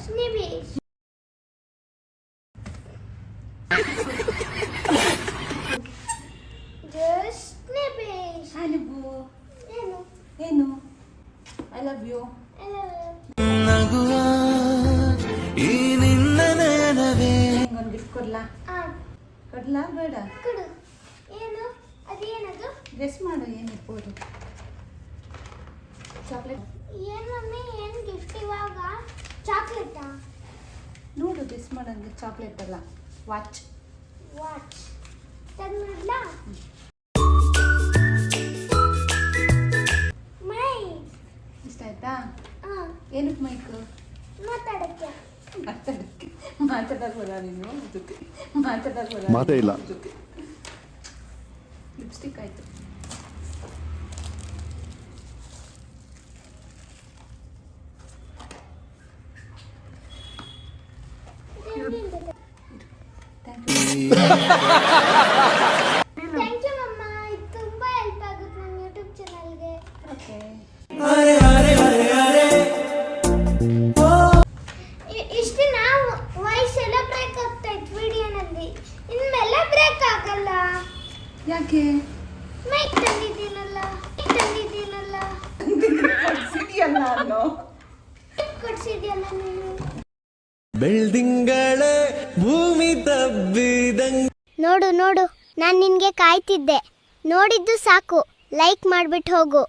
ಸ್ನಿಬೇಶ್ ಸ್ನಿಬೇಶ್ ಅನುಭು ಏನು ಏನು I love you ನಗುವ ಈ ನಿನ್ನ ನೆನವೇ ಒಂದು ಗಿಫ್ಟ್ ಕೊಡ್ಲಾ ಆ ಕೊಡ್ಲಾ ಬೇಡ ಕೊಡು ಏನು ಅದೇನದು ಗೆಸ್ ಮಾಡು ಏನಿರ್ಬೋದು ಚಾಕ್ಲೇಟ್ ಏನು ಮಮ್ಮಿ ಏನು ಗಿಫ್ಟ್ ಇವಾಗ ಚಾಕ್ಲೇಟಾ ನೋಡು ಗೆಸ್ ಮಾಡಂಗೆ ಚಾಕ್ಲೇಟ್ ಅಲ್ಲ ವಾಚ್ ವಾಚ್ ತಂದ್ಬಿಡ್ಲಾ ಮೈ ಇಷ್ಟ ಆಯ್ತಾ ಹಾಂ ಏನಕ್ಕೆ ಮೈಕು ಮಾತಾಡಕ್ಕೆ ಮಾತಾಡಕ್ ಬರ ನೀನು ಜೊತೆ ಮಾತಾಡಕ್ ಬರ ಮಾತೇ ಇಲ್ಲ. ಜೊತೆ ಲಿಪ್ಸ್ಟಿಕ್ ಆಯ್ತು ಥ್ಯಾಂಕ್ ಯು ಥ್ಯಾಂಕ್ ಯು ಮಮ್ಮ ಇದು ತುಂಬಾ ಹೆಲ್ಪ್ ಆಗುತ್ತೆ ನನ್ನ ಯೂಟ್ಯೂಬ್ ಚಾನಲ್ಗೆ ಓಕೆ ಇಷ್ಟು ನಾವು ವಾಯ್ಸ್ ಎಲ್ಲ ಬ್ರೇಕ್ ಆಗ್ತಾ ಇತ್ತು ವಿಡಿಯೋನಲ್ಲಿ ಇನ್ಮೇಲೆ ಬ್ರೇಕ್ ಆಗಲ್ಲ ಯಾಕೆ ಮೈಕ್ ತಂದಿದ್ದೀನಲ್ಲ ಸಿಟಿಯಲ್ಲ ಅನ್ನೋ ಕೊಡ್ಸಿದ್ಯಲ್ಲ ನೀನು ಬೆಳ್ದಿಂಗಳ ಭೂಮಿ ತಬ್ಬಿದಂಗ ನೋಡು ನೋಡು ನಾನು ನಿನಗೆ ಕಾಯ್ತಿದ್ದೆ ನೋಡಿದ್ದು ಸಾಕು ಲೈಕ್ ಮಾಡಿಬಿಟ್ಟು ಹೋಗು